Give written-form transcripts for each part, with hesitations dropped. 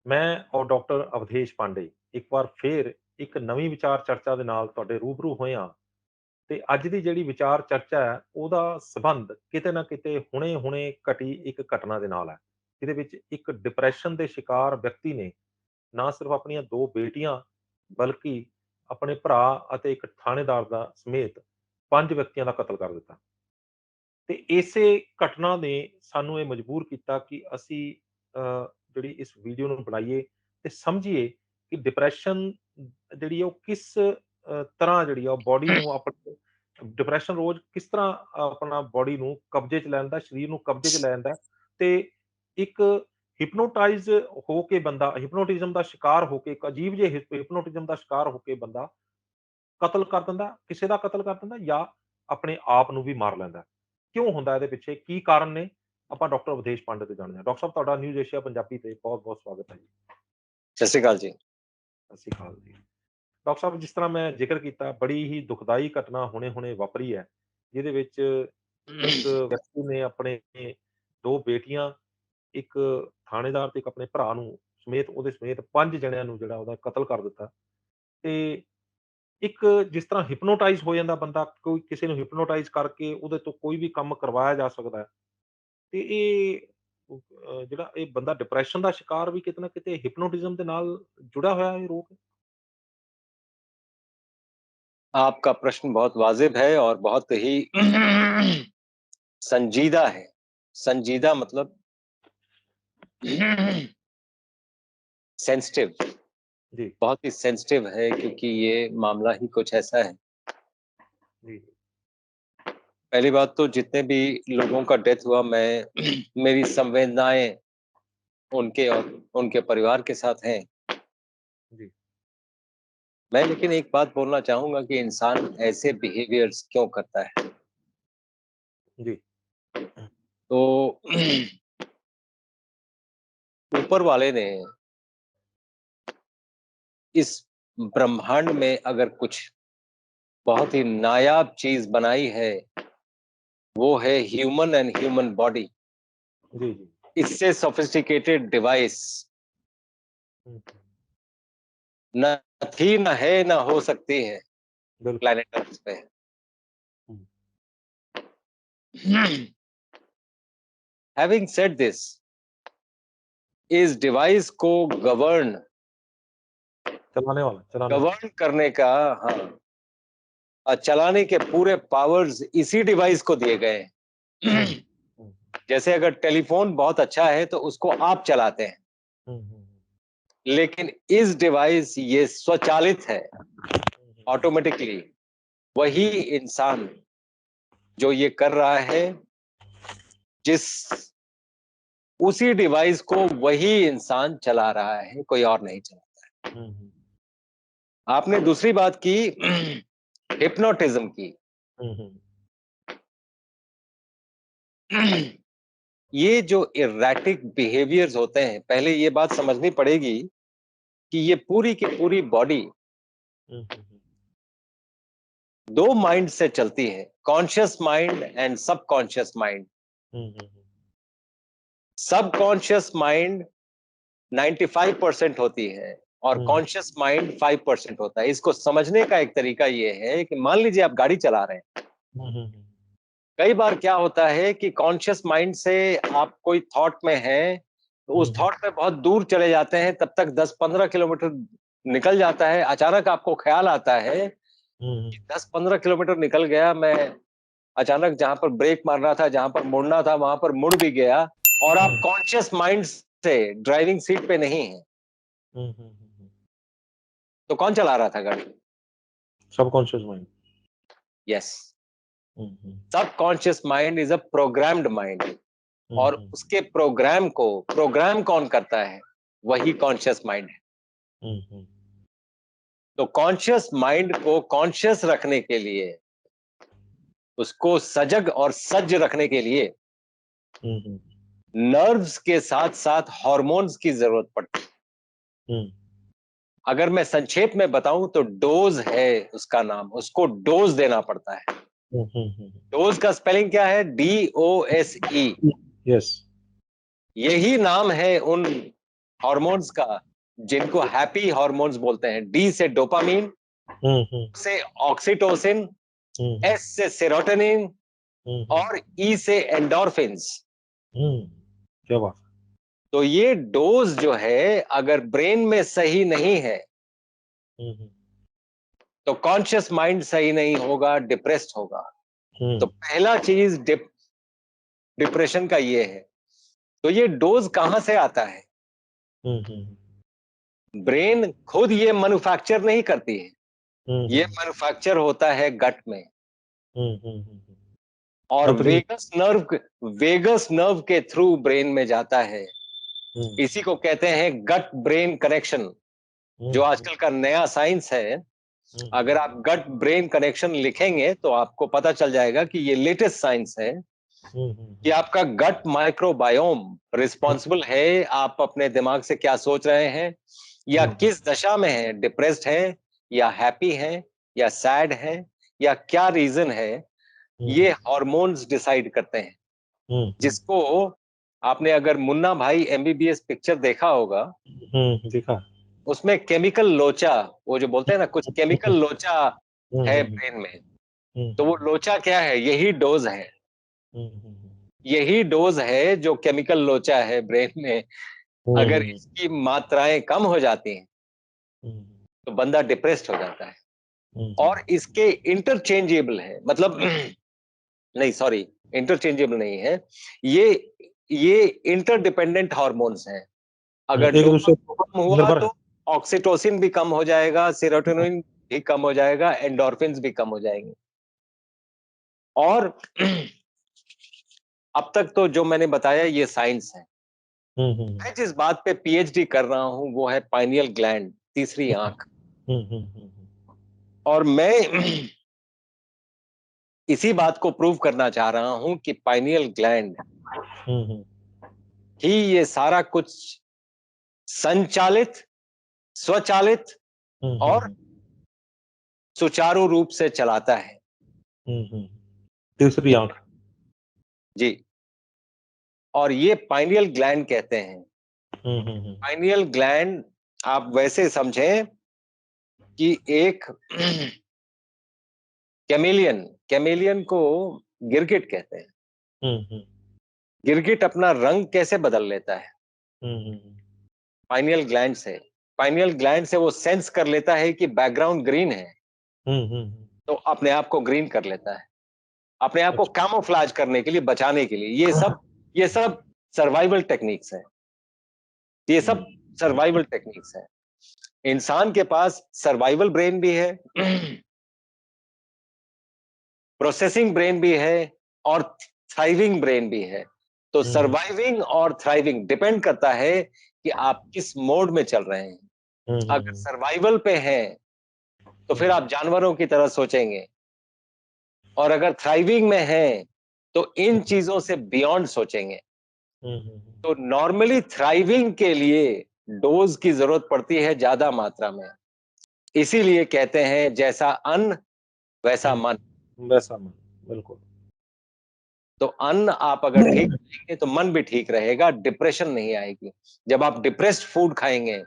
ਮੈਂ ਔਰ ਡਾਕਟਰ ਅਵਧੇਸ਼ ਪਾਂਡੇ ਇੱਕ ਵਾਰ ਫੇਰ ਇੱਕ ਨਵੀਂ ਵਿਚਾਰ ਚਰਚਾ ਦੇ ਨਾਲ ਤੁਹਾਡੇ ਰੂਬਰੂ ਹੋਏ ਹਾਂ ਤੇ ਅੱਜ ਦੀ ਜਿਹੜੀ ਵਿਚਾਰ ਚਰਚਾ ਹੈ ਉਹਦਾ ਸੰਬੰਧ ਕਿਤੇ ਨਾ ਕਿਤੇ ਹੁਣੇ-ਹੁਣੇ ਘਟੀ ਇੱਕ ਘਟਨਾ ਦੇ ਨਾਲ ਹੈ। ਜਿਹਦੇ ਵਿੱਚ ਇੱਕ ਡਿਪਰੈਸ਼ਨ ਦੇ ਸ਼ਿਕਾਰ ਵਿਅਕਤੀ ਨੇ ਨਾ ਸਿਰਫ ਆਪਣੀਆਂ 2 ਬੇਟੀਆਂ ਬਲਕਿ ਆਪਣੇ ਭਰਾ ਅਤੇ ਇੱਕ ਥਾਣੇਦਾਰ ਦਾ ਸਮੇਤ 5 ਵਿਅਕਤੀਆਂ ਦਾ ਕਤਲ ਕਰ ਦਿੱਤਾ। ਤੇ ਇਸੇ ਘਟਨਾ ਨੇ ਸਾਨੂੰ ਇਹ ਮਜਬੂਰ ਕੀਤਾ ਕਿ ਅਸੀਂ ਜਿਹੜੀ ਇਸ ਵੀਡੀਓ ਨੂੰ ਬਣਾਈਏ ਤੇ ਸਮਝੀਏ ਕਿ ਡਿਪਰੈਸ਼ਨ ਜਿਹੜੀ ਆ ਉਹ ਕਿਸ ਤਰ੍ਹਾਂ ਜਿਹੜੀ ਆ ਉਹ ਬੋਡੀ ਨੂੰ ਆਪਣੇ ਡਿਪਰੈਸ਼ਨ ਰੋਜ਼ ਕਿਸ ਤਰ੍ਹਾਂ ਆਪਣਾ ਬੋਡੀ ਨੂੰ ਕਬਜ਼ੇ 'ਚ ਲੈ ਲੈਂਦਾ, ਸਰੀਰ ਨੂੰ ਕਬਜ਼ੇ 'ਚ ਲੈ ਲੈਂਦਾ ਤੇ ਇੱਕ ਹਿਪਨੋਟਾਈਜ਼ ਹੋ ਕੇ ਬੰਦਾ ਹਿਪਨੋਟਿਜ਼ਮ ਦਾ ਸ਼ਿਕਾਰ ਹੋ ਕੇ ਇੱਕ ਅਜੀਬ ਜਿਹੇ ਹਿਪਨੋਟਿਜ਼ਮ ਦਾ ਸ਼ਿਕਾਰ ਹੋ ਕੇ ਬੰਦਾ ਕਤਲ ਕਰ ਦਿੰਦਾ, ਕਿਸੇ ਦਾ ਕਤਲ ਕਰ ਦਿੰਦਾ ਜਾਂ ਆਪਣੇ ਆਪ ਨੂੰ ਵੀ ਮਾਰ ਲੈਂਦਾ। ਕਿਉਂ ਹੁੰਦਾ ਇਹਦੇ ਪਿੱਛੇ? ਕੀ ਕਾਰਨ ਨੇ? ਆਪਾਂ ਡਾਕਟਰ ਅਵਧੇਸ਼ ਪਾਂਡੇ ਤੋਂ ਜਾਣਦੇ ਹਾਂ। ਡਾਕਟਰ ਸਾਹਿਬ ਤੁਹਾਡਾ ਨਿਊਜ਼ ਏਸ਼ੀਆ ਪੰਜਾਬੀ ਤੇ ਬਹੁਤ-ਬਹੁਤ ਸਵਾਗਤ ਹੈ ਜੀ। ਸਤਿ ਸ਼੍ਰੀ ਅਕਾਲ ਜੀ। ਸਤਿ ਸ਼੍ਰੀ ਅਕਾਲ ਜੀ। ਡਾਕਟਰ ਸਾਹਿਬ ਜਿਸ ਤਰ੍ਹਾਂ ਮੈਂ ਜ਼ਿਕਰ ਕੀਤਾ ਬੜੀ ਹੀ ਦੁਖਦਾਈ ਘਟਨਾ ਹੁਣੇ-ਹੁਣੇ ਵਾਪਰੀ ਹੈ। ਜਿਹਦੇ ਵਿੱਚ ਇੱਕ ਵਿਅਕਤੀ ਨੇ ਆਪਣੇ 2 ਬੇਟੀਆਂ, ਇੱਕ ਥਾਣੇਦਾਰ ਤੇ ਇੱਕ ਆਪਣੇ ਭਰਾ ਨੂੰ ਸਮੇਤ ਉਹਦੇ ਸਮੇਤ 5 ਜਣਿਆਂ ਨੂੰ ਜਿਹੜਾ ਉਹਦਾ ਕਤਲ ਕਰ ਦਿੱਤਾ ਤੇ ਇੱਕ ਜਿਸ ਤਰ੍ਹਾਂ ਹਿਪਨੋਟਾਈਜ਼ ਹੋ ਜਾਂਦਾ ਬੰਦਾ, ਕੋਈ ਕਿਸੇ ਨੂੰ ਹਿਪਨੋਟਾਈਜ਼ ਕਰਕੇ ਉਹਦੇ ਤੋਂ ਕੋਈ ਵੀ ਕੰਮ ਕਰਵਾਇਆ ਜਾ ਸਕਦਾ ਹੈ। ਤੇ ਇਹ ਜਿਹੜਾ ਇਹ ਬੰਦਾ ਡਿਪਰੈਸ਼ਨ ਦਾ ਸ਼ਿਕਾਰ ਵੀ ਕਿਤੇ ਨਾ ਕਿਤੇ ਹਿਪਨੋਟਿਜ਼ਮ ਦੇ ਨਾਲ ਜੁੜਾ ਹੋਇਆ ਇਹ ਰੋਗ? आपका प्रश्न बहुत वाजिब है और बहुत ही संजीदा है। संजीदा मतलब सेंसिटिव, जी, बहुत ही सेंसिटिव है क्योंकि ये मामला ही कुछ ऐसा है। जी, पहली बात तो जितने भी लोगों का डेथ हुआ मैं मेरी संवेदनाएँ उनके और उनके परिवार के साथ हैं। जी, मैं लेकिन एक बात बोलना चाहूँगा कि इंसान ऐसे बिहेवियर्स क्यों करता है? जी, तो ऊपर वाले ने इस ब्रह्मांड में अगर कुछ बहुत ही नायाब चीज़ बनाई है, वो है ह्यूमन एंड ह्यूमन बॉडी। जी, जी। इससे सोफिस्टिकेटेड डिवाइस हुँ, न थी, न है, न हो सकती है बिल्कुल। प्लैनेट अर्थ पे। हुँ, हैविंग सेड दिस, इस डिवाइस को गवर्न चलाने वाला। गवर्न करने का हाँ, चलाने के पूरे पावर्स इसी डिवाइस को दिए गए हुँ, हैं। हुँ, जैसे अगर टेलीफोन बहुत अच्छा है तो उसको आप चलाते हैं, हुँ, हुँ, लेकिन इस डिवाइस ये स्वचालित है, हुँ, ऑटोमेटिकली। वही इंसान जो ये कर रहा है, जिस उसी डिवाइस को वही इंसान चला रहा है, कोई और नहीं चला। हुँ, हुँ, आपने दूसरी बात की हिप्नोटिज्म की। हुँ, हुँ, ये जो इरैटिक बिहेवियर्स होते हैं, पहले ये बात समझनी पड़ेगी कि ये पूरी की पूरी बॉडी हुँ, हुँ, 2 माइंड से चलती है, conscious mind and subconscious mind. Hmm, hmm, hmm, subconscious mind 95% होती है और हुँ, कॉन्शियस माइंड 5% होता है। इसको समझने का एक तरीका ये है कि मान लीजिए आप गाड़ी चला रहे हैं। हुँ, हुँ, हुँ, कई बार क्या होता है कि कॉन्शियस माइंड से आप कोई थॉट में हैं, तो उस हुँ, थॉट में बहुत दूर चले जाते हैं, तब तक 10-15 किलोमीटर निकल जाता है। अचानक आपको ख्याल आता है हुँ, कि 10-15 किलोमीटर निकल गया, मैं अचानक जहाँ पर ब्रेक मारना था, जहाँ पर मुड़ना था, वहाँ पर मुड़ भी गया और आप हुँ, कॉन्शियस माइंड से ड्राइविंग सीट पे नहीं हैं। हुँ, हुँ, हुँ, तो कौन चला रहा था गाड़ी? Subconscious mind. Yes, hmm, hmm, subconscious mind is a programmed mind hmm, और हुँ, उसके प्रोग्राम को प्रोग्राम कौन करता है? वही कॉन्शियस माइंड है। हुँ, हुँ, तो कॉन्शियस माइंड को कॉन्शियस रखने के लिए, उसको सजग और सज्ज रखने के लिए हुँ, हुँ, नर्व्स के साथ-साथ हार्मोन्स की ज़रूरत पड़ती है। हुँ, अगर मैं संक्षेप में बताऊँ तो डोज़ है उसका नाम, उसको डोज़ देना पड़ता है। हुँ, हुँ, हुँ, डोज़ का स्पेलिंग क्या है? DOSE। हुँ, यस। यही नाम है उन हार्मोन्स का, जिनको हैप्पी हार्मोन्स बोलते हैं। डी से डोपामीन, से ऑक्सीटोसिन, एस से सेरोटोनिन और ई से एंडोर्फिन्स। क्या बात। तो ये डोज जो है अगर ब्रेन में सही नहीं है तो कॉन्शियस माइंड सही नहीं होगा, डिप्रेस्ड होगा। तो पहला चीज डिप्रेशन का ये है। तो ये डोज कहां से आता है? ब्रेन खुद ये मैन्युफैक्चर नहीं करती है, ये मैन्युफैक्चर होता है गट में। और वेगस नर्व के थ्रू ब्रेन में जाता है। इसी को कहते हैं गट ब्रेन कनेक्शन, जो आजकल का नया साइंस है। अगर आप गट ब्रेन कनेक्शन लिखेंगे तो आपको पता चल जाएगा कि ये लेटेस्ट साइंस है कि आपका गट माइक्रोबायोम रिस्पॉन्सिबल है आप अपने दिमाग से क्या सोच रहे हैं, या किस दशा में है, डिप्रेस्ड है या हैप्पी है या सैड है, या क्या रीजन है। ये हार्मोन्स डिसाइड करते हैं। जिसको आपने अगर मुन्ना भाई एमबीबीएस पिक्चर देखा होगा, देखा। उसमें केमिकल लोचा, वो जो बोलते हैं ना कुछ केमिकल लोचा है ब्रेन में, तो वो लोचा क्या है? यही डोज है। यही डोज है जो केमिकल लोचा है ब्रेन में। अगर इसकी मात्राएं कम हो जाती हैं तो बंदा डिप्रेस्ड हो जाता है। और इसके इंटरचेंजेबल है, मतलब नहीं सॉरी, इंटरचेंजेबल नहीं है ये इंटरडिपेंडेंट हार्मोन्स हैं। अगर एक दूसरे डोपामिन कम हुआ निर्भर है। तो ऑक्सीटोसिन भी कम हो जाएगा, सेरोटोनिन भी कम हो जाएगा, एंडोर्फिन्स भी कम हो जाएंगे। और अब तक तो जो मैंने बताया ये साइंस है। मैं जिस बात पे पीएचडी कर रहा हूं वो है पाइनियल ग्लैंड, तीसरी आंख। और मैं इसी बात को प्रूव करना चाह रहा हूं कि पाइनियल ग्लैंड ही ये सारा कुछ संचालित, स्वचालित और सुचारू रूप से चलाता है। तीसरी आंख। जी। और ये पाइनियल ग्लैंड कहते हैं। पाइनियल ग्लैंड आप वैसे समझें कि एक कैमेलियन को गिरगिट कहते हैं। गिरगिट अपना रंग कैसे बदल लेता है? पाइनियल ग्लैंड से। पाइनियल ग्लैंड से वो सेंस कर लेता है कि बैकग्राउंड ग्रीन है, तो अपने आप को ग्रीन कर लेता है, अपने आप को कैमोफ्लेज करने के लिए, बचाने के लिए। ये सब सर्वाइवल टेक्निक्स है। ये सब सर्वाइवल टेक्निक्स है। इंसान के पास सर्वाइवल ब्रेन भी है, प्रोसेसिंग ब्रेन भी है और थ्राइविंग ब्रेन भी है। तो सर्वाइविंग और थ्राइविंग डिपेंड करता है कि आप किस मोड में चल रहे हैं। अगर सर्वाइवल पे हैं तो फिर आप जानवरों की तरह सोचेंगे, और अगर थ्राइविंग में हैं तो इन चीजों से बियॉन्ड सोचेंगे। तो नॉर्मली थ्राइविंग के लिए डोज की जरूरत पड़ती है ज्यादा मात्रा में। इसीलिए कहते हैं जैसा अन्न वैसा मन। वैसा मन, बिल्कुल। तो अन्न आप अगर ठीक खाएंगे तो मन भी ठीक रहेगा, डिप्रेशन नहीं आएगी। जब आप डिप्रेस्ड फूड खाएंगे,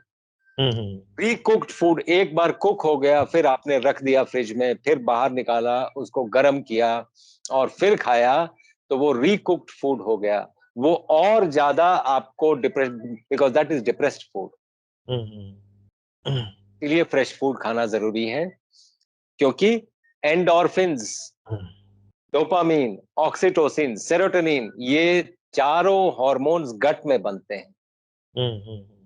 प्री कुक्ड फूड, एक बार कुक हो गया फिर आपने रख दिया फ्रिज में, फिर बाहर निकाला, उसको गर्म किया और फिर खाया, तो वो रीकुक्ड फूड हो गया। वो और ज्यादा आपको depress, because that is depressed food. इसलिए फ्रेश फूड खाना जरूरी है, क्योंकि एंडोर्फिन्स, डोपामीन, ऑक्सीटोसिन, सेरोटोनिन, ये चारों हार्मोन्स गट में बनते हैं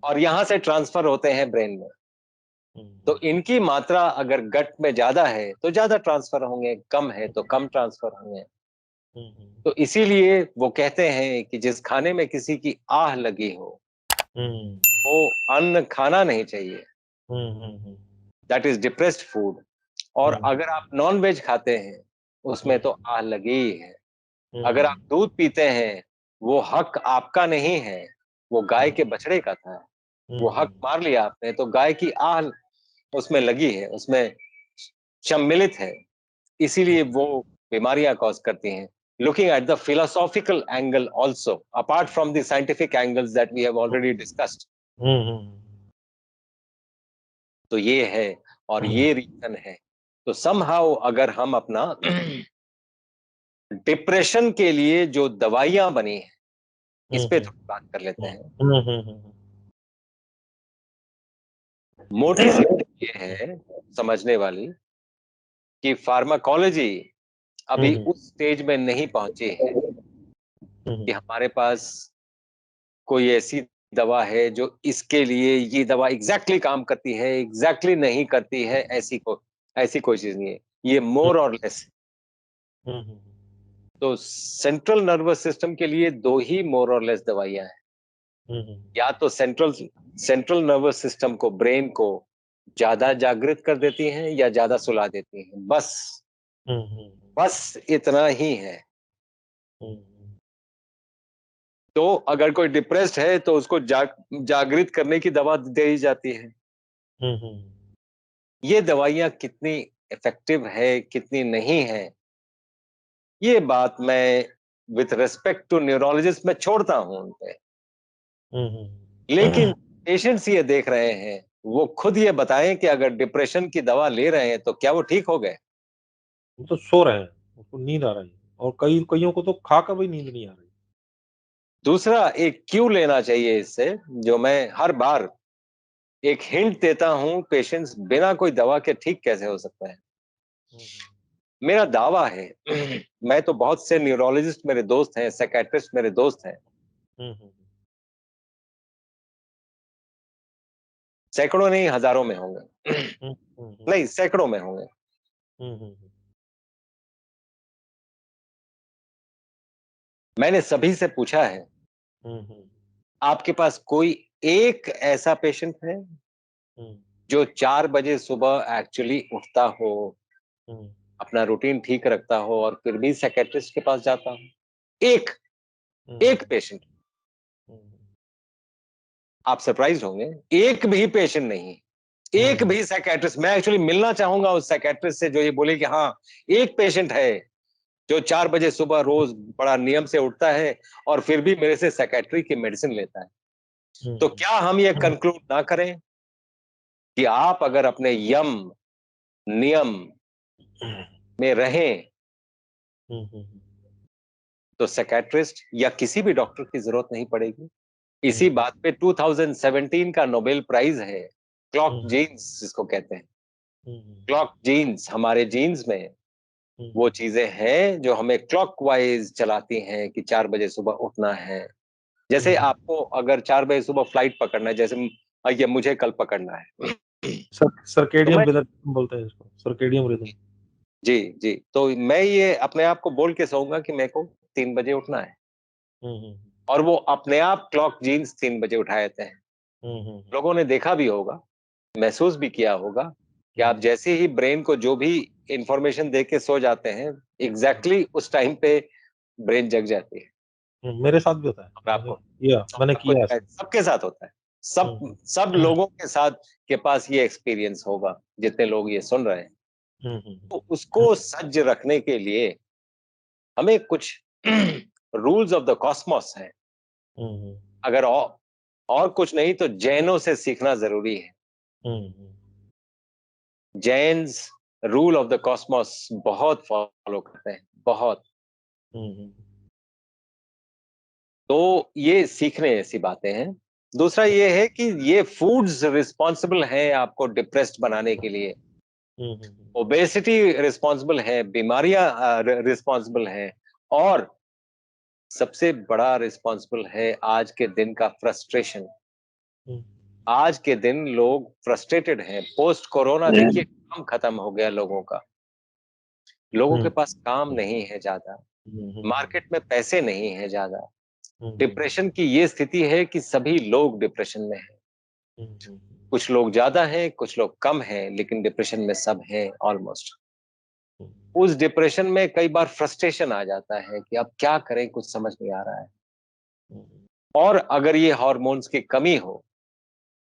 और यहां से ट्रांसफर होते हैं ब्रेन में। तो इनकी मात्रा अगर गट में ज्यादा है तो ज्यादा ट्रांसफर होंगे, कम है तो कम ट्रांसफर होंगे। तो इसीलिए वो कहते हैं कि जिस खाने में किसी की आह लगी हो वो अन्न खाना नहीं चाहिए, दैट इज डिप्रेस्ड फूड। और अगर आप नॉन वेज खाते हैं उसमें तो आह लगी ही है। अगर आप दूध पीते हैं वो हक आपका नहीं है, वो गाय के बछड़े का था। वो हक मार लिया आपने, तो गाय की आह उसमें लगी है, उसमें सम्मिलित है। इसीलिए वो बीमारियां कॉज करती हैं। Looking at the philosophical angle also, apart from the scientific angles that we have already discussed, तो ये है और ये रीजन है। तो समहाउ अगर हम अपना डिप्रेशन के लिए जो दवाइयां बनी है इस पे थोड़ी बात कर लेते हैं। मोटी सी बात ये है समझने वाली कि फार्माकोलॉजी अभी उस स्टेज में नहीं पहुंची है कि हमारे पास कोई ऐसी दवा है जो इसके लिए ये दवा एग्जैक्टली काम करती है, एग्जैक्टली नहीं करती है, ऐसी कोई चीज नहीं है। ये मोर और लेस। तो सेंट्रल नर्वस सिस्टम के लिए दो ही मोर और लेस दवाइयां हैं। या तो सेंट्रल नर्वस सिस्टम को, ब्रेन को ज्यादा जागृत कर देती हैं या ज्यादा सुला देती हैं, बस इतना ही है। तो अगर कोई डिप्रेस्ड है तो उसको जागृत करने की दवा दे दी जाती है। ये दवाइयां कितनी इफेक्टिव है, कितनी नहीं है, ये बात मैं विथ रेस्पेक्ट टू न्यूरोलॉजिस्ट में छोड़ता हूं उन पे। लेकिन पेशेंट्स ये देख रहे हैं, वो खुद ये बताएं कि अगर डिप्रेशन की दवा ले रहे हैं तो क्या वो ठीक हो गए। वो तो सो रहे हैं, उनको नींद आ रही है और कईयों को तो खाकर भी नींद नहीं आ रही। दूसरा एक क्यू लेना चाहिए इससे, जो मैं हर बार एक हिंट देता हूं पेशेंट्स बिना कोई दवा के ठीक कैसे हो सकता है। मेरा दावा है मैं तो बहुत से न्यूरोलॉजिस्ट मेरे दोस्त हैं, साइकियाट्रिस्ट मेरे दोस्त हैं, सैकड़ों नहीं हजारों में होंगे नहीं सैकड़ों में होंगे। मैंने सभी से पूछा है आपके पास कोई एक ऐसा पेशेंट है जो 4 बजे सुबह एक्चुअली उठता हो, अपना रूटीन ठीक रखता हो और फिर भी साइकियाट्रिस्ट के पास जाता हो। एक एक पेशेंट। आप सरप्राइज होंगे, एक भी पेशेंट नहीं, एक भी साइकियाट्रिस्ट। मैं एक्चुअली मिलना चाहूंगा उस साइकियाट्रिस्ट से जो ये बोले कि हाँ एक पेशेंट है जो 4 बजे सुबह रोज बड़ा नियम से उठता है और फिर भी मेरे से साइकियाट्री की मेडिसिन लेता है। तो क्या हम ये कंक्लूड ना करें कि आप अगर अपने नियम में रहें तो साइकियाट्रिस्ट या किसी भी डॉक्टर की जरूरत नहीं पड़ेगी। इसी बात पे 2017 का नोबेल प्राइज है क्लॉक जीन्स जिसको कहते हैं। क्लॉक जीन्स, हमारे जीन्स में वो चीजें हैं जो हमें क्लॉकवाइज चलाती हैं कि 4 बजे सुबह उठना है। जैसे आपको अगर 4 बजे सुबह फ्लाइट पकड़ना है, जैसे ये मुझे कल पकड़ना है तो सर्केडियन मैं रिदम बोलते हैं इसको, सर्केडियन रिदम। जी जी, तो मैं ये अपने आप को बोल के सोऊंगा कि मेरे को 3 बजे उठना है और वो अपने आप क्लॉक जीन्स 3 बजे उठा देते हैं। लोगों ने देखा भी होगा, महसूस भी किया होगा कि आप जैसे ही ब्रेन को जो भी इंफॉर्मेशन दे के सो जाते हैं, एग्जैक्टली उस टाइम पे ब्रेन जग जाती है। मेरे साथ भी होता है, और आपको मैंने सबको किया ऐसा। सबके साथ होता है। सब लोगों के साथ के पास ये एक्सपीरियंस होगा जितने लोग ये सुन रहे हैं। तो उसको सज्ज रखने के लिए हमें कुछ रूल्स ऑफ द कॉस्मोस है। अगर और कुछ नहीं तो जैनों से सीखना जरूरी है। Jains rule of the Cosmos बहुत फॉलो करते हैं, बहुत। तो ये सीखने ऐसी बातें हैं। दूसरा ये है कि ये फूड्स रिस्पॉन्सिबल हैं आपको डिप्रेस्ड बनाने के लिए। ओबेसिटी रिस्पॉन्सिबल है, बीमारियां रिस्पॉन्सिबल है, और सबसे बड़ा रिस्पॉन्सिबल है आज के दिन का फ्रस्ट्रेशन। आज के दिन लोग फ्रस्ट्रेटेड हैं। पोस्ट कोरोना देखिए काम खत्म हो गया लोगों का। लोगों के पास काम नहीं है ज्यादा, मार्केट में पैसे नहीं है ज्यादा। डिप्रेशन की ये स्थिति है कि सभी लोग डिप्रेशन में हैं। कुछ लोग ज्यादा हैं, कुछ लोग कम हैं, लेकिन डिप्रेशन में सब हैं ऑलमोस्ट। उस डिप्रेशन में कई बार फ्रस्ट्रेशन आ जाता है कि अब क्या करें, कुछ समझ नहीं आ रहा है। और अगर ये हार्मोन्स की कमी हो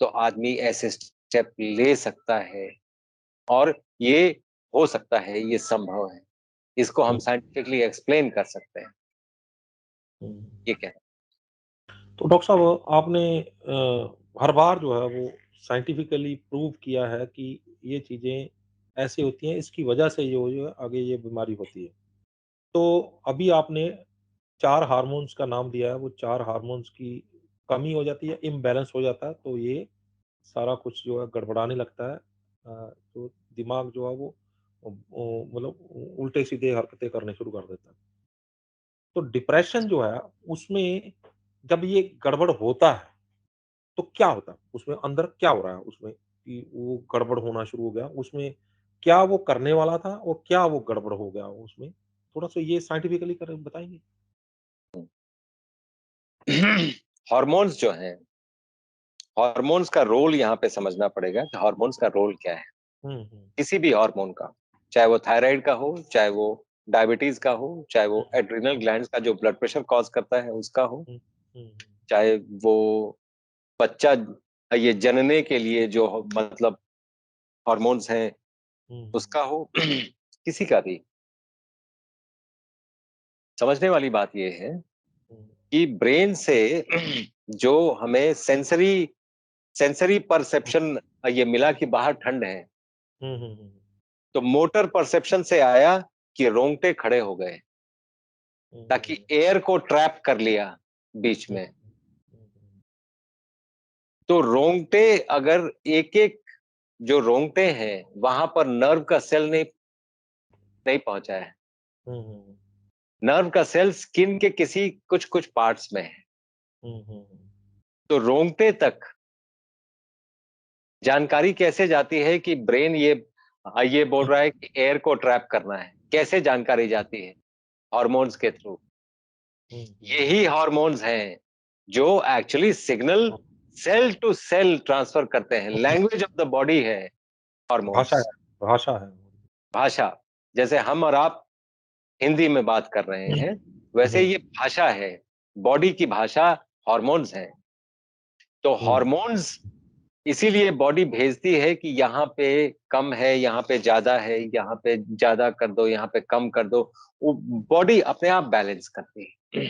तो आदमी ऐसे स्टेप ले सकता है और ये हो सकता है, ये संभव है। इसको हम साइंटिफिकली एक्सप्लेन कर सकते हैं। ये क्या है? तो डॉक्टर साहब, आपने हर बार जो है वो साइंटिफिकली प्रूव किया है कि ये चीज़ें ऐसी होती हैं, इसकी वजह से जो है आगे ये बीमारी होती है। तो अभी आपने 4 हार्मोन्स का नाम दिया है, वो 4 हार्मोन्स की कमी हो जाती है, इम्बैलेंस हो जाता है, तो ये सारा कुछ जो है गड़बड़ाने लगता है। तो दिमाग जो है वो मतलब उल्टे-सीधे हरकतें करने शुरू कर देता है। तो डिप्रेशन जो है उसमें जब ये गड़बड़ होता है, तो क्या होता है? उसमें अंदर क्या हो रहा है उसमें कि वो गड़बड़ होना शुरू हो गया? उसमें क्या वो करने वाला था और क्या वो गड़बड़ हो गया उसमें? थोड़ा-सा ये साइंटिफिकली कर बताएँगे? हार्मोन्स जो हैं, हार्मोन्स का रोल यहाँ पे समझना पड़ेगा कि हार्मोन्स का रोल क्या है। हुँ, हुँ। किसी भी हार्मोन का, चाहे वो थायराइड का हो, चाहे वो डायबिटीज का हो, चाहे वो हुँ, एड्रिनल ग्लैंड्स का जो ब्लड प्रेशर कॉज करता है उसका हो, हुँ, हुँ, चाहे वो बच्चा ये जनने के लिए जो मतलब हार्मोन्स हैं हुँ, हुँ, उसका हो, किसी का भी। समझने वाली बात ये है हुँ, कि ब्रेन से जो हमें सेंसरी सेंसरी परसेप्शन ये मिला कि बाहर ठंड है, हुँ, हुँ, हुँ, तो मोटर परसेप्शन से आया कि रोंगटे खड़े हो गए, हुँ, ताकि एयर को ट्रैप कर लिया बीच हुँ, में। हुँ, तो रोंगटे अगर एक-एक जो रोंगटे हैं, वहाँ पर नर्व का सेल नहीं नहीं पहुँचा है। हुँ, हुँ, नर्व का सेल स्किन के किसी कुछ-कुछ पार्ट्स में है। हुँ, हुँ, तो रोंगटे तक जानकारी कैसे जाती है कि ब्रेन ये बोल रहा है कि एयर को ट्रैप करना है। कैसे जानकारी जाती है? हार्मोन्स के थ्रू। हुँ, यही हार्मोन्स हैं जो actually signal cell to cell transfer करते हैं। हुँ, लैंग्वेज ऑफ द बॉडी है भाषा हार्मोन्स। है भाषा है। भाषा, जैसे हम और आप हिंदी में बात कर रहे हुँ, हैं, वैसे हुँ, ये भाषा है। बॉडी की भाषा हार्मोन्स हैं। तो हुँ, हार्मोन्स इसीलिए बॉडी भेजती है कि यहाँ पे कम है, यहाँ पे ज़्यादा है, यहाँ पे ज़्यादा कर दो, यहाँ पे कम कर दो। वो बॉडी अपने आप बैलेंस करती है।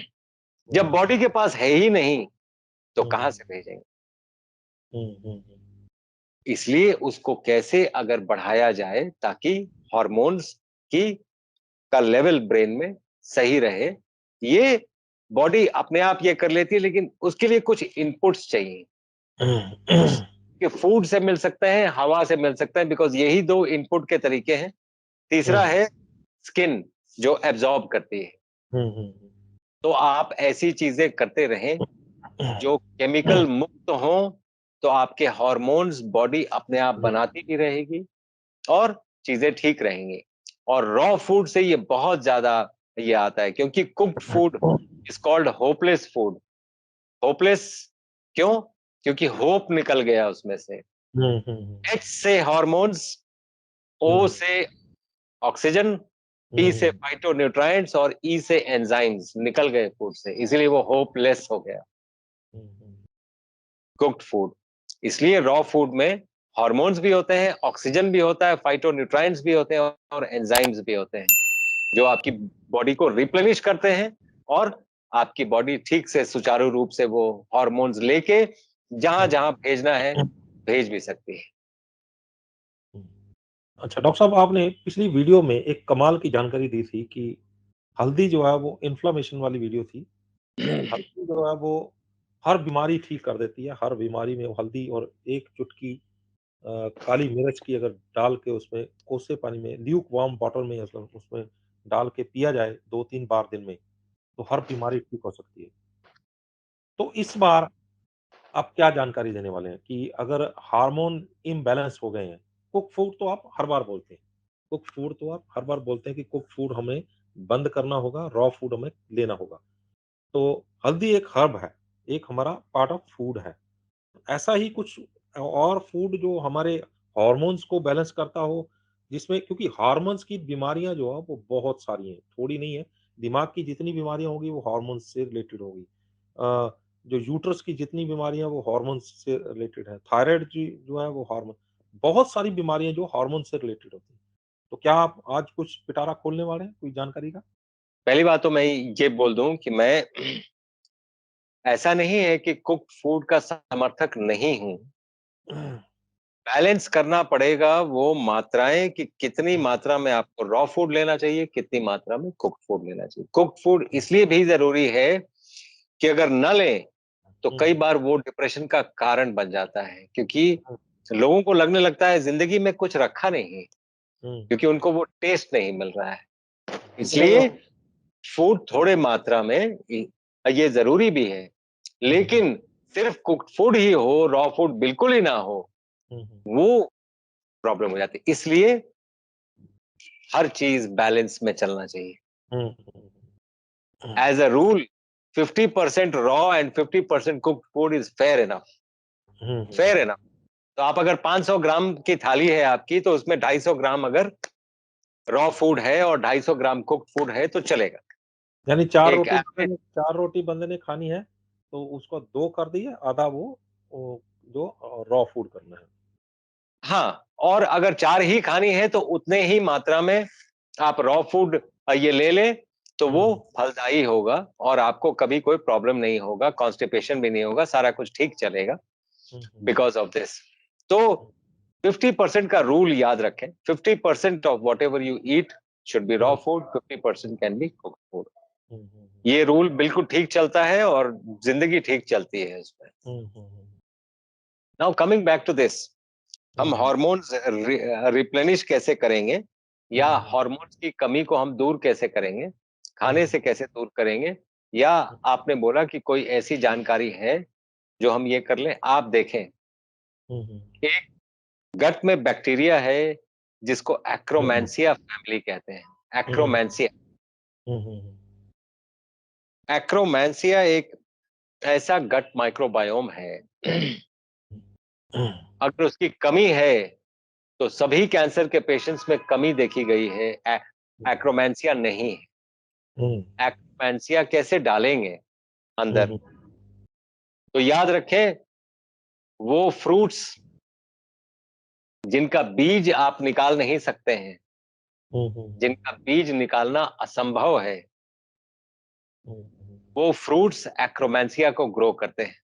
जब हुँ, बॉडी के पास है ही नहीं, तो कहाँ हुँ, से भेजेंगे? हुँ, हुँ, हुँ, इसलिए उसको कैसे अगर बढ़ाया जाए ताकि हार्मोन्स की का लेवल ब्रेन में सही रहे। ये बॉडी अपने आप ये कर लेती है, लेकिन उसके लिए कुछ इनपुट्स चाहिए। हुँ, कि फूड से मिल सकते हैं, हवा से मिल सकते हैं, बिकॉज़ यही 2 इनपुट के तरीके हैं। तीसरा हुँ, है स्किन जो एब्ज़ॉर्ब करती है। हुँ, हुँ, तो आप ऐसी चीज़ें करते रहें जो केमिकल मुक्त हों, तो आपके हार्मोन्स बॉडी अपने आप बनाती भी रहेगी और चीज़ें ठीक रहेंगी। और रॉ फूड से ये बहुत ज़्यादा ये आता है, क्योंकि cooked food is called hopeless food. Hopeless क्यों? क्योंकि होप निकल गया उसमें से। हुँ, हुँ, एच से हार्मोन्स, ओ हुँ, से ऑक्सीजन, पी से हुँ, फाइटोन्यूट्राइएंट्स और ई से एंजाइम्स निकल गए फूड से, इसीलिए वो होपलेस हो गया हुँ, कुक्ड फूड। इसलिए रॉ फूड में हार्मोन्स भी होते हैं, ऑक्सीजन भी होता है, फाइटोन्यूट्राइएंट्स भी होते हैं और एंजाइम्स भी होते हैं, जो आपकी बॉडी को रिप्लेनिश करते हैं और आपकी बॉडी ठीक से सुचारू रूप से वो हार्मोन्स लेके जहाँ-जहाँ भेजना है, हुँ, भेज भी सकती है। हुँ। अच्छा डॉक्टर साहब आपने पिछली वीडियो में एक कमाल की जानकारी दी थी कि हल्दी जो है वो इन्फ्लेमेशन वाली वीडियो थी। हल्दी जो है वो हर बीमारी ठीक कर देती है, हर बीमारी में वो हल्दी और एक चुटकी काली मिर्च की अगर डाल के उसमें कोसे पानी में ल्यूक वार्म वाटर में मतलब उसमें डाल के पिया जाए 2-3 बार दिन में, तो हर बीमारी ठीक हो सकती है। तो इस बार आप क्या जानकारी देने वाले हैं कि अगर हार्मोन इम्बैलेंस हो गए हैं, कुक फूड तो आप हर बार बोलते हैं। कुक फूड तो आप हर बार बोलते हैं कि कुक फूड हमें बंद करना होगा, रॉ फूड हमें लेना होगा। तो हल्दी एक हर्ब है, एक हमारा पार्ट ऑफ फूड है। ऐसा ही कुछ और फूड जो हमारे हार्मोन्स को बैलेंस करता हो, जिसमें क्योंकि हार्मोन्स की बीमारियाँ जो हैं वो बहुत सारी हैं, थोड़ी नहीं है। दिमाग की जितनी बीमारियाँ होंगी वो हार्मोन्स से रिलेटेड होगी। जो यूट्रस की जितनी बीमारियाँ वो हार्मोन्स से रिलेटेड है। थायराइड जी जो है वो हार्मोन बहुत सारी बीमारियाँ जो हार्मोन से रिलेटेड होती हैं। तो क्या आप आज कुछ पिटारा खोलने वाले हैं, कोई जानकारी का? पहली बात तो मैं ये बोल दूँ कि मैं ऐसा नहीं है कि कुक्ड फूड का समर्थक नहीं हूँ। बैलेंस करना पड़ेगा वो मात्राएँ कि कितनी मात्रा में आपको रॉ फूड लेना चाहिए, कितनी मात्रा में कुक्ड फूड लेना चाहिए। कुक्ड फूड इसलिए भी ज़रूरी है कि अगर न लें, तो कई बार वो डिप्रेशन का कारण बन जाता है, क्योंकि लोगों को लगने लगता है ज़िंदगी में कुछ रखा नहीं है, क्योंकि उनको वो टेस्ट नहीं मिल रहा है। इसलिए फूड थोड़े मात्रा में ये ज़रूरी भी है, लेकिन सिर्फ़ कुक्ड फूड ही हो, रॉ फूड बिल्कुल ही ना हो, वो प्रॉब्लम हो जाती है। इसलिए हर चीज़ बैलेंस में चलना चाहिए। As a rule, 50% raw and 50% cooked food is fair enough. Fair enough. तो आप अगर 500 ग्राम की थाली है आपकी, तो उसमें 250 ग्राम अगर रॉ फूड है और 250 ग्राम कुक्ड फूड है, तो चलेगा। यानी 4 एक रोटी एवरेज, बंदे ने 4 रोटी बंदे ने खानी है, तो उसको 2 कर दिए, आधा वो जो रॉ फूड करना है। हाँ, और अगर 4 ही खानी है, तो उतने ही मात्रा में आप रॉ फूड ये ले लें, तो वो फलदायी होगा और आपको कभी कोई प्रॉब्लम नहीं होगा, कॉन्स्टिपेशन भी नहीं होगा, सारा कुछ ठीक चलेगा बिकॉज़ ऑफ दिस। तो 50% का रूल याद रखें। 50% of whatever you eat should be raw food, 50% can be cooked food. ये रूल बिल्कुल ठीक चलता है और जिंदगी ठीक चलती है इसमें। Now coming back to this, हम हार्मोन्स रिप्लेनिश कैसे करेंगे, या हार्मोन्स की कमी को हम दूर कैसे करेंगे, खाने से कैसे दूर करेंगे, या आपने बोला कि कोई ऐसी जानकारी है जो हम ये कर लें। आप देखें, एक गट में बैक्टीरिया है जिसको एक्रोमैंसिया फैमिली कहते हैं। एक्रोमैंसिया एक ऐसा गट माइक्रोबायोम है, अगर उसकी कमी है तो सभी कैंसर के पेशेंट्स में कमी देखी गई है, एक्रोमैंसिया नहीं है। एक्रोमैंसिया कैसे डालेंगे अंदर? तो याद रखें, वो फ्रूट्स जिनका बीज आप निकाल नहीं सकते हैं, जिनका बीज निकालना असंभव है, वो फ्रूट्स एक्रोमैंसिया को ग्रो करते हैं।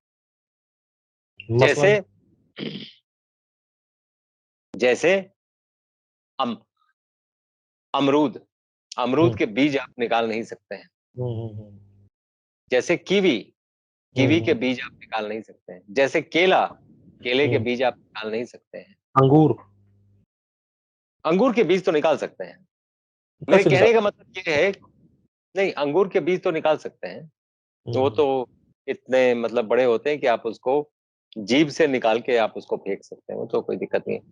मसलन? जैसे जैसे अम, अमरूद, अमरूद के बीज आप निकाल नहीं सकते हैं। जैसे कीवी, कीवी के बीज आप निकाल नहीं सकते हैं। जैसे केला, केले के बीज आप निकाल नहीं सकते हैं। अंगूर अंगूर के बीज तो निकाल सकते हैं। मेरे कैसे कहने का निकालते मतलब ये है, नहीं, अंगूर के बीज तो निकाल सकते हैं। वो हैं? तो इतने मतलब बड़े होते हैं कि आप उसको जीभ से निकाल के आप उसको फेंक सकते हैं, वो तो कोई दिक्कत नहीं है।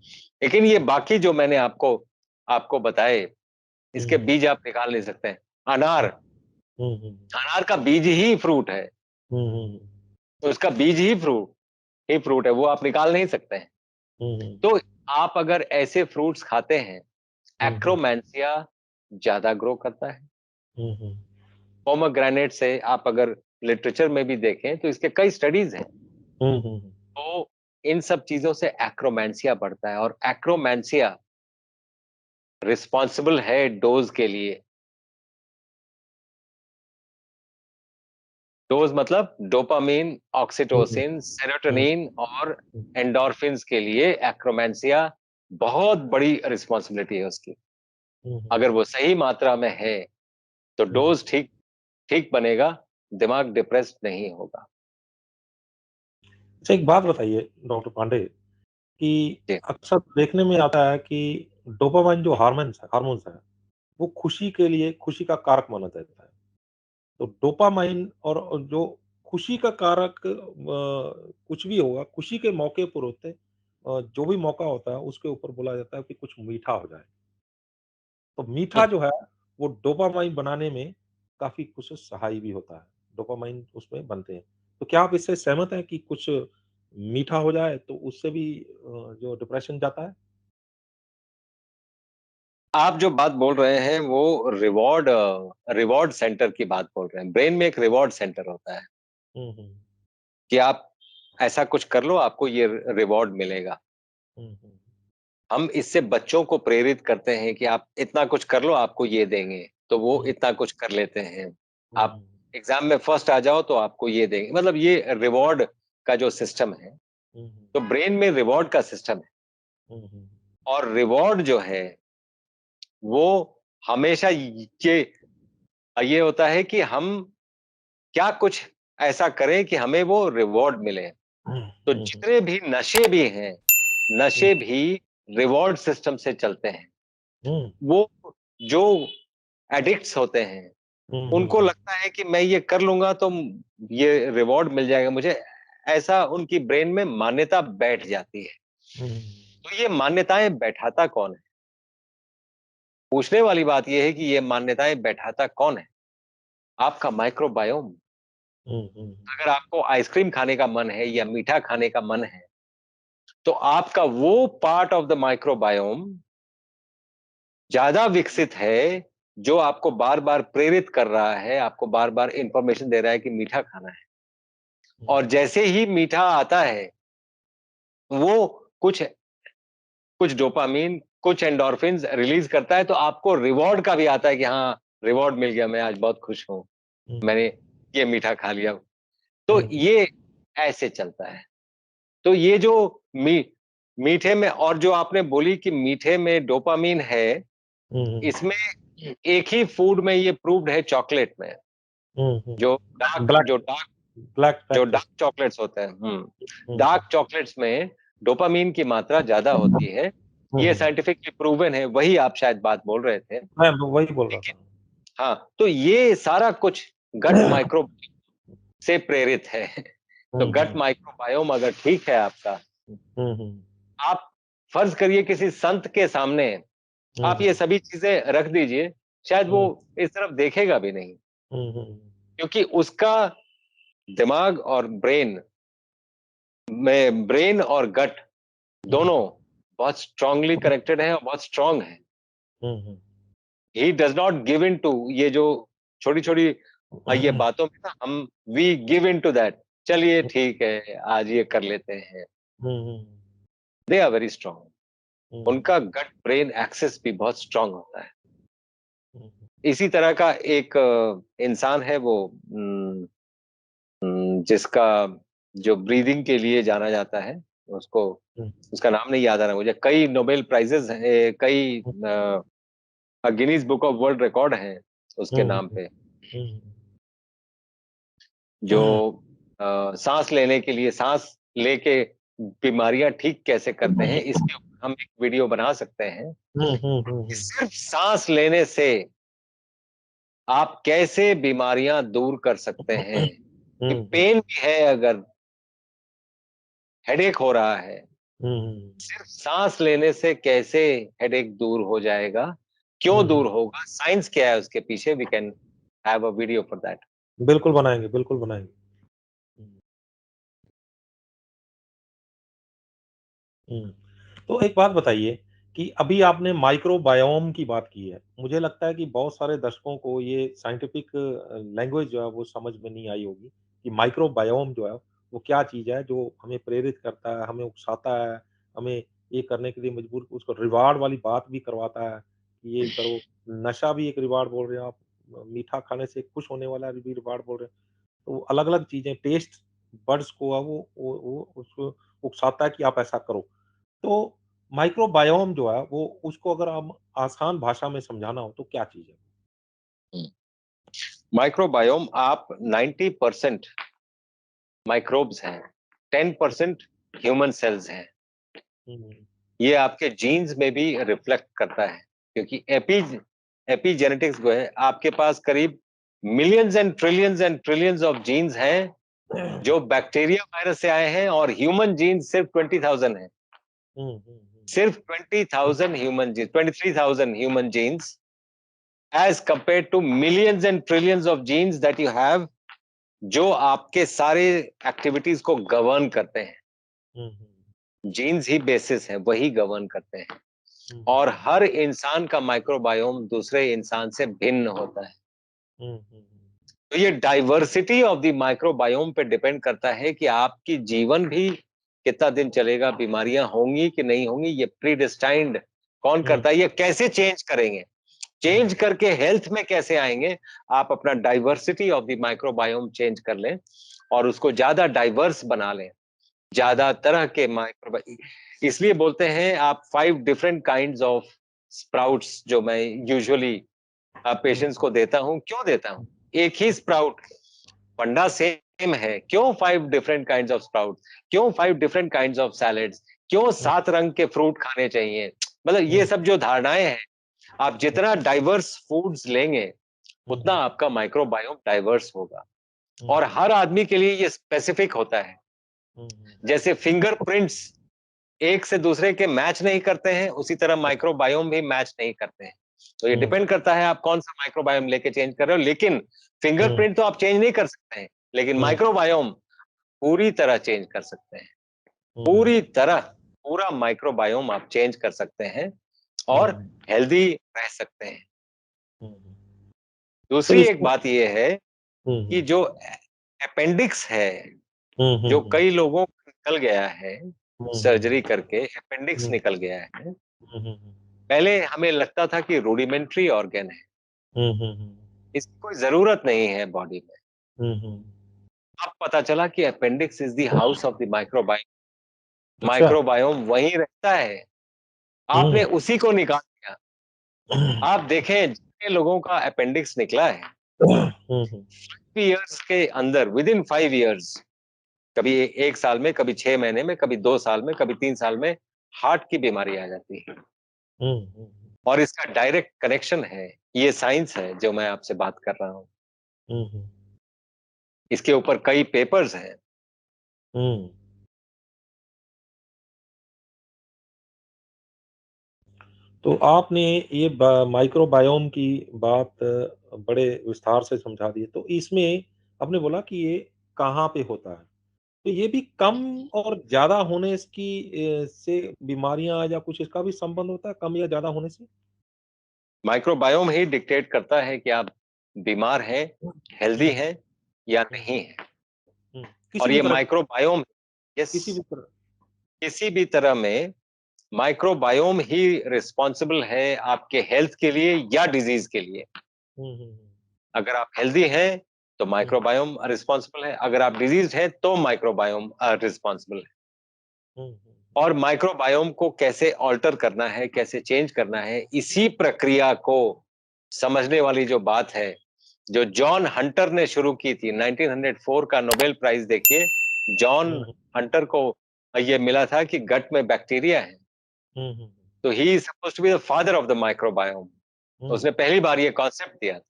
लेकिन ये बाकी जो मैंने आपको आपको बताए, इसके बीज आप निकाल नहीं सकते हैं। अनार, अनार का बीज ही फ्रूट है, तो उसका बीज ही फ्रूट है, वो आप निकाल नहीं सकते हैं। तो आप अगर ऐसे फ्रूट्स खाते हैं, एक्रोमैंसिया ज्यादा ग्रो करता है। पोमेग्रेनेट से आप अगर लिटरेचर में भी देखें तो इसके कई स्टडीज हैं। तो इन सब चीजों से एक्रोमैंसिया बढ़ता है, और एक्रोमैंसिया रिस्पॉन्सिबल है डोज के लिए। डोज मतलब डोपामीन, ऑक्सीटोसिन, सेरोटोनिन और एंडोर्फिन्स के लिए एक्रोमैंसिया बहुत बड़ी रिस्पॉन्सिबिलिटी है उसकी। अगर वो सही मात्रा में है तो डोज ठीक ठीक बनेगा, दिमाग डिप्रेस्ड नहीं होगा। अच्छा, एक बात बताइए डॉक्टर पांडे कि जी। अक्सर देखने में आता है कि डोपामाइन जो हार्मोन्स है, वो खुशी का कारक माना जाता है। तो डोपामाइन और जो खुशी का कारक कुछ भी होगा, खुशी के मौके पर होते हैं, जो भी मौका होता है उसके ऊपर बोला जाता है कि कुछ मीठा हो जाए। तो मीठा जो है वो डोपामाइन बनाने में काफ़ी कुछ सहायक भी होता है। डोपामाइन उसमें बनते हैं। तो क्या आप इससे सहमत हैं कि कुछ मीठा हो जाए तो उससे भी जो डिप्रेशन जाता है? आप जो बात बोल रहे हैं वो रिवॉर्ड सेंटर की बात बोल रहे हैं। ब्रेन में एक रिवॉर्ड सेंटर होता है हुँ, हुँ। कि आप ऐसा कुछ कर लो, आपको ये रिवॉर्ड मिलेगा। हुँ, हुँ। हम इससे बच्चों को प्रेरित करते हैं कि आप इतना कुछ कर लो, आपको ये देंगे, तो वो हुँ, इतना कुछ कर लेते हैं। हुँ, आप हुँ। एग्जाम में फर्स्ट आ जाओ तो आपको ये देंगे, मतलब ये रिवॉर्ड का जो सिस्टम है, तो ब्रेन में रिवॉर्ड का सिस्टम है, और रिवॉर्ड जो है वो हमेशा ये होता है कि हम क्या कुछ ऐसा करें कि हमें वो रिवॉर्ड मिले। तो जितने भी नशे भी हैं, नशे भी रिवॉर्ड सिस्टम से चलते हैं। वो जो एडिक्ट्स होते हैं, उनको लगता है कि मैं ये कर लूंगा तो ये रिवॉर्ड मिल जाएगा मुझे, ऐसा उनकी ब्रेन में मान्यता बैठ जाती है। तो ये मान्यताएं बैठाता कौन है? पूछने वाली बात यह है कि ये मान्यताएं बैठाता कौन है? आपका माइक्रोबायोम। अगर आपको आइसक्रीम खाने का मन है या मीठा खाने का मन है, तो आपका वो पार्ट ऑफ द माइक्रोबायोम ज्यादा विकसित है जो आपको बार बार प्रेरित कर रहा है, आपको बार बार इंफॉर्मेशन दे रहा है कि मीठा खाना है। और जैसे ही मीठा आता है, वो कुछ कुछ डोपामीन, कुछ एंडोर्फिन्स रिलीज करता है, तो आपको रिवॉर्ड का भी आता है कि हाँ, रिवॉर्ड मिल गया, मैं आज बहुत खुश हूं, मैंने ये मीठा खा लिया। तो ये ऐसे चलता है। तो ये जो मीठे में, और जो आपने बोली कि मीठे में डोपामीन है, इसमें एक ही फूड में ये प्रूव्ड है, चॉकलेट में। जो डार्क ब्लैक जो डार्क ब्लैक जो फैक्टर्स। डार्क चॉकलेट्स होते हैं, डार्क चॉकलेट्स में डोपामीन की मात्रा ज्यादा होती है। ये साइंटिफिकली प्रूवन है, वही आप शायद बात बोल रहे थे। मैं वही बोल रहा लेकिन था। हाँ, तो ये सारा कुछ गट माइक्रो से प्रेरित है। तो गट माइक्रोबायोम अगर ठीक है आपका, आप फर्ज करिए किसी संत के सामने आप ये सभी चीजें रख दीजिए, शायद वो इस तरफ देखेगा भी नहीं, क्योंकि उसका दिमाग और ब्रेन और गट दोनों बहुत स्ट्रांगली कनेक्टेड है और बहुत स्ट्रांग है। He does not give in to ये जो छोटी छोटी ये बातों में ना, हम we give in to that, चलिए ठीक है आज ये कर लेते हैं। They are very strong. उनका गट ब्रेन एक्सेस भी बहुत स्ट्रांग होता है। इसी तरह का एक इंसान है, वो जिसका जो ब्रीदिंग के लिए जाना जाता है, उसको उसका नाम नहीं याद आ रहा मुझे। कई नोबेल प्राइजेस हैं, कई Guinness book of world record हैं उसके नाम पे, जो सांस लेने के लिए, सांस लेके बीमारियां ठीक कैसे करते हैं, इसके ऊपर हम एक वीडियो बना सकते हैं कि सिर्फ सांस लेने से आप कैसे बीमारियां दूर कर सकते हैं। कि पेन भी है, अगर हेडेक हो रहा है, सिर्फ सांस लेने से कैसे हेडेक दूर हो जाएगा, क्यों दूर होगा, साइंस क्या है उसके पीछे, we can have a video for that. बिल्कुल बनाएँगे, बिल्कुल बनाएँगे। हुँ। तो एक बात बताइए कि अभी आपने माइक्रोबायोम की बात की है। मुझे लगता है कि बहुत सारे दर्शकों को ये साइंटिफिक लैंग्वेज जो है वो समझ में नहीं आई होगी कि माइक्रोबायोम जो है वो क्या चीज़ है जो हमें प्रेरित करता है, हमें उकसाता है, हमें ये करने के लिए मजबूर, उसको रिवार्ड वाली बात भी करवाता है कि ये करो। नशा भी एक रिवार्ड बोल रहे हो आप, मीठा खाने से खुश होने वाला भी रिवार्ड बोल रहे हैं। तो अलग-अलग चीज़ें टेस्ट बड्स को है वो उसको उकसाता है कि आप ऐसा करो। तो माइक्रोबायोम जो है वो उसको अगर हम आसान भाषा में समझाना हो तो क्या चीज़ है? माइक्रोबायोम, आप 90% माइक्रोब्स हैं, 10% ह्यूमन सेल्स हैं। हुँ, ये आपके जीन्स में भी रिफ्लेक्ट करता है, क्योंकि एपिजेनेटिक्स जो है, आपके पास करीब millions and trillions of genes हैं जो बैक्टीरिया वायरस से आए हैं, और ह्यूमन जीन्स सिर्फ 20,000 है। हुँ, हुँ, हुँ, सिर्फ 20,000 human genes, 23,000 human genes, as compare to millions and trillions of genes that you have, जो आपके सारे एक्टिविटीज को गवर्न करते हैं। हुँ, जीन्स ही बेसिस है, वही गवर्न करते हैं। हुँ, और हर इंसान का माइक्रोबायोम दूसरे इंसान से भिन्न होता है। हुँ, हुँ, तो ये डाइवर्सिटी ऑफ द माइक्रोबायोम पे डिपेंड करता है कि आपकी जीवन भी कितना दिन चलेगा, बीमारियां होंगी कि नहीं होंगी, ये प्रीडिस्टाइंड कौन हुँ, करता है, ये कैसे चेंज करेंगे। चेंज करके हेल्थ में कैसे आएंगे? आप अपना diversity of the microbiome change कर लें और उसको ज्यादा डाइवर्स बना लें, ज्यादा तरह के माइक्रो, इसलिए बोलते हैं आप 5 डिफरेंट काइंड्स ऑफ स्प्राउट्स जो मैं यूजुअली पेशेंट्स को देता हूं। क्यों देता हूं? एक ही स्प्राउट, फंडा सेम है, क्यों 5 डिफरेंट काइंड्स ऑफ स्प्राउट, क्यों 5 डिफरेंट काइंड्स ऑफ सैलेड्स, क्यों 7 रंग के फ्रूट खाने चाहिए? मतलब ये सब जो धारणाएं हैं, आप जितना डाइवर्स फूड्स लेंगे उतना आपका माइक्रोबायोम डाइवर्स होगा। और हर आदमी के लिए ये स्पेसिफिक होता है। जैसे फिंगरप्रिंट्स एक से दूसरे के मैच नहीं करते हैं, उसी तरह माइक्रोबायोम भी मैच नहीं करते हैं। तो ये डिपेंड करता है आप कौन सा माइक्रोबायोम लेके चेंज कर रहे हो। लेकिन फिंगरप्रिंट तो आप चेंज नहीं कर सकते हैं, लेकिन माइक्रोबायोम पूरी तरह चेंज कर सकते हैं। पूरी तरह पूरा माइक्रोबायोम आप चेंज कर सकते हैं और हेल्दी रह सकते हैं। तो दूसरी एक इसको बात यह है कि जो अपेंडिक्स है, जो कई लोगों को निकल गया है सर्जरी करके, अपेंडिक्स निकल गया है। पहले हमें लगता था कि रूडिमेंट्री ऑर्गन है, इसकी कोई जरूरत नहीं है बॉडी में। अब पता चला कि appendix is the house of the microbiome. अच्छा। माइक्रोबायोम वहीं रहता है, आपने उसी को निकाल दिया। आप देखें जितने लोगों का अपेंडिक्स निकला है, 5 इयर्स के अंदर, विद इन 5 इयर्स, कभी 1 साल में, कभी 6 महीने में, कभी 2 साल में, कभी 3 साल में हार्ट की बीमारी आ जाती है। और इसका डायरेक्ट कनेक्शन है, ये साइंस है जो मैं आपसे बात कर रहा हूं। इसके ऊपर कई पेपर्स हैं। तो आपने ये माइक्रोबायोम की बात बड़े विस्तार से समझा दी। तो इसमें आपने बोला कि ये कहाँ पे होता है, तो ये भी कम और ज्यादा होने से बीमारियां या कुछ इसका भी संबंध होता है, कम या ज्यादा होने से? माइक्रोबायोम ही डिक्टेट करता है कि आप बीमार हैं, हेल्दी हैं या नहीं है। किसी और भी ये तरह, माइक्रोबायोम, यस, किसी भी तरह। किसी भी तरह में माइक्रोबायोम ही रिस्पॉन्सिबल है आपके हेल्थ के लिए या डिजीज के लिए। अगर आप हेल्दी हैं तो माइक्रोबायोम रिस्पॉन्सिबल है, अगर आप डिजीज हैं तो माइक्रोबायोम रिस्पॉन्सिबल है। और माइक्रोबायोम को कैसे ऑल्टर करना है, कैसे चेंज करना है, इसी प्रक्रिया को समझने वाली जो बात है, जो जॉन हंटर ने शुरू की थी, 1904 का नोबेल प्राइज देखिए, जॉन हंटर को ये मिला था कि गट में बैक्टीरिया है। तो he is supposed to be the father of the microbiome. तो उसने पहली बार ये कॉन्सेप्ट दिया था।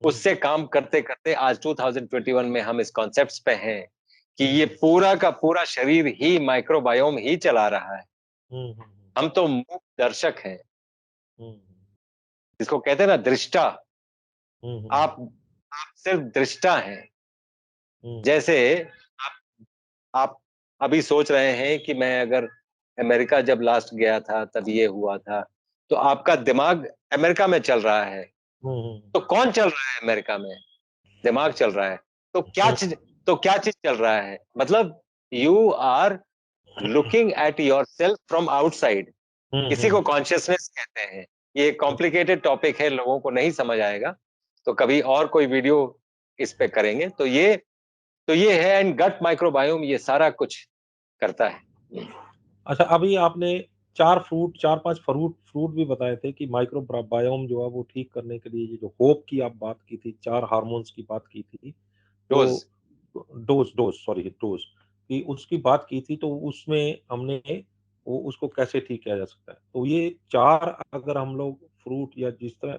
उससे काम करते करते आज 2021 में हम इस कॉन्सेप्ट्स पे हैं कि ये पूरा का पूरा शरीर ही माइक्रोबायोम ही चला रहा है। हम तो मूक दर्शक हैं, जिसको कहते हैं ना दृष्टा। आप सिर्फ दृष्टा हैं। जैसे आप आप अभी सोच रहे हैं कि मैं अगर अमेरिका जब लास्ट गया था तब ये हुआ था, तो आपका दिमाग अमेरिका में चल रहा है। तो कौन चल रहा है अमेरिका में? दिमाग चल रहा है। तो क्या चीज चल रहा है? मतलब you are looking at yourself from outside. इसी को कॉन्शियसनेस कहते हैं। ये कॉम्प्लिकेटेड टॉपिक है, लोगों को नहीं समझ आएगा, तो कभी और कोई वीडियो इस पे करेंगे। तो ये है, एंड गट माइक्रोबायोम ये सारा कुछ करता है। अच्छा, अभी आपने 4-5 फ्रूट फ्रूट भी बताए थे कि माइक्रोबायोम जो है वो ठीक करने के लिए, ये जो होप की आप बात की थी, 4 हार्मोन्स की बात की थी, डोज। तो डोज कि उसकी बात की थी, तो उसमें हमने वो उसको कैसे ठीक किया जा सकता है। तो ये 4 अगर हम लोग फ्रूट या जिस तरह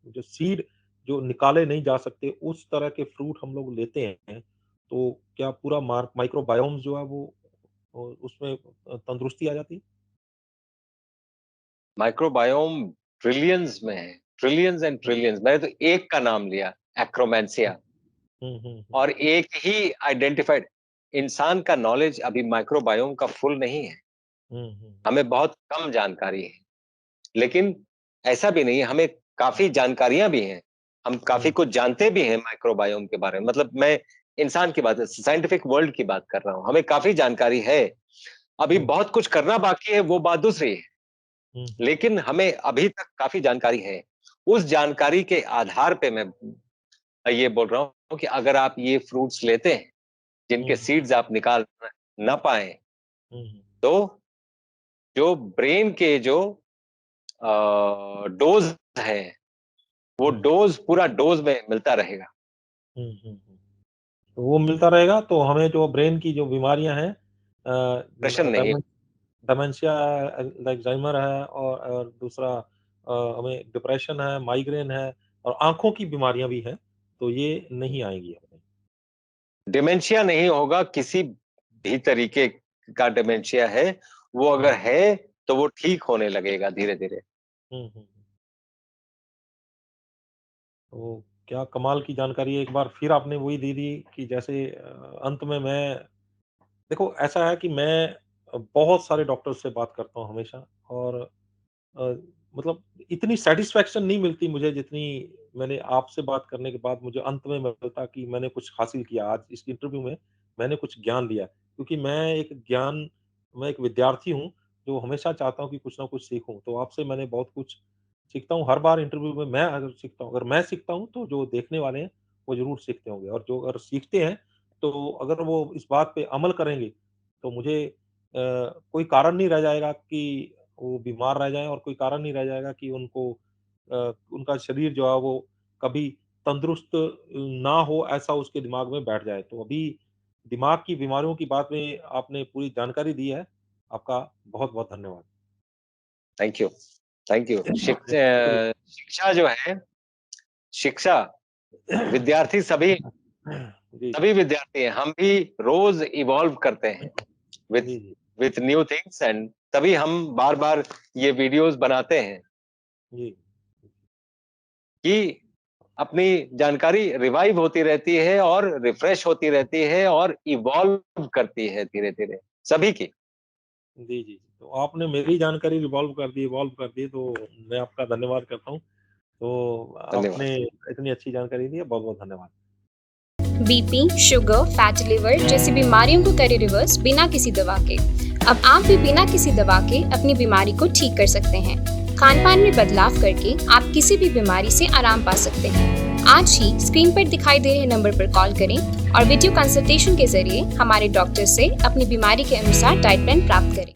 जो सीड जो निकाले नहीं जा सकते, उस तरह के फ्रूट हम लोग लेते हैं, तो क्या पूरा माइक्रोबायोम जो है वो उसमें तंदुरुस्ती आ जाती है? माइक्रोबायोम ट्रिलियंस में है, ट्रिलियंस एंड ट्रिलियंस। मैंने तो एक का नाम लिया, एक्रोमेंसिया, और एक ही आइडेंटिफाइड। इंसान का नॉलेज अभी माइक्रोबायोम का फुल नहीं है, हमें बहुत कम जानकारी है। लेकिन ऐसा भी नहीं है, हमें काफी जानकारियां भी हैं, हम काफी कुछ जानते भी हैं माइक्रोबायोम के बारे में। मतलब मैं इंसान की बात, साइंटिफिक वर्ल्ड की बात कर रहा हूं, हमें काफी जानकारी है। अभी बहुत कुछ करना बाकी है, वो बात दूसरी है, लेकिन हमें अभी तक काफी जानकारी है। उस जानकारी के आधार पे मैं ये बोल रहा हूँ कि अगर आप ये फ्रूट्स लेते हैं, जिनके सीड्स आप निकाल ना पाए, तो जो ब्रेन के जो डोज है, वो डोज पूरा डोज में मिलता रहेगा। तो वो मिलता रहेगा तो हमें जो ब्रेन की जो बीमारियां हैं, प्रश्न नहीं। डिमेंशिया, अल्जाइमर है और दूसरा हमें डिप्रेशन है, माइग्रेन है और आंखों की बीमारियां भी हैं, तो ये नहीं आएंगी हमें। डिमेंशिया नहीं होगा, किसी भी तरीके का डिमेंशिया है, वो अगर है तो वो ठीक होने लगेगा धीरे धीरे। तो क्या कमाल की जानकारी है, एक बार फिर आपने वही दे दी कि जैसे अंत में मैं देखो ऐसा है कि मैं बहुत सारे डॉक्टर से बात करता हूँ हमेशा और अ, मतलब इतनी सैटिस्फैक्शन नहीं मिलती मुझे जितनी मैंने आपसे बात करने के बाद मुझे अंत में मिलता कि मैंने कुछ हासिल किया आज इस इंटरव्यू में, मैंने कुछ ज्ञान दिया। क्योंकि मैं एक विद्यार्थी हूँ, जो हमेशा चाहता हूँ कि कुछ ना कुछ सीखूँ। तो आपसे मैंने बहुत कुछ सीखता हूँ, हर बार इंटरव्यू में अगर मैं सीखता हूँ तो जो देखने वाले हैं, वो ज़रूर सीखते होंगे और जो अगर सीखते हैं, तो अगर वो इस बात पे अमल करेंगे, तो मुझे कोई कारण नहीं रह जाएगा कि वो बीमार रह जाएँ और कोई कारण नहीं रह जाएगा कि उनका शरीर जो है वो कभी तंदुरुस्त ना हो, ऐसा उसके दिमाग में बैठ जाए। तो अभी दिमाग की बीमारियों की बात में आपने पूरी जानकारी दी है। आपका बहुत-बहुत धन्यवाद। Thank you, thank you. शुक्रिया। शिक्षा जो है, शिक्षा विद्यार्थी सभी जी, जी। सभी विद्यार्थी हैं, हम भी रोज इवॉल्व करते हैं विथ जी, जी। विथ न्यू थिंग्स, एंड तभी हम बार बार ये वीडियोस बनाते हैं जी। कि अपनी जानकारी रिवाइव होती रहती है और रिफ्रेश होती रहती है और इवॉल्व करती है धीरे धीरे सभी की। जी, जी। तो आपने मेरी जानकारी इवॉल्व कर दी, तो मैं आपका धन्यवाद करता हूँ। तो धन्यवाद। आपने इतनी अच्छी जानकारी दी है, बहुत-बहुत धन्यवाद। बीपी, शुगर, फैटी लिवर जैसी बीमारियों को करे रिवर्स बिना किसी दवा के। अब आप भी बिना किसी दवा के अपनी बीमारी को ठीक कर सकते हैं। खान पान में बदलाव करके आप किसी भी बीमारी से आराम पा सकते हैं। आज ही स्क्रीन पर दिखाई दे रहे नंबर पर कॉल करें और वीडियो कंसल्टेशन के जरिए हमारे डॉक्टर से अपनी बीमारी के अनुसार डाइट प्लान प्राप्त करें।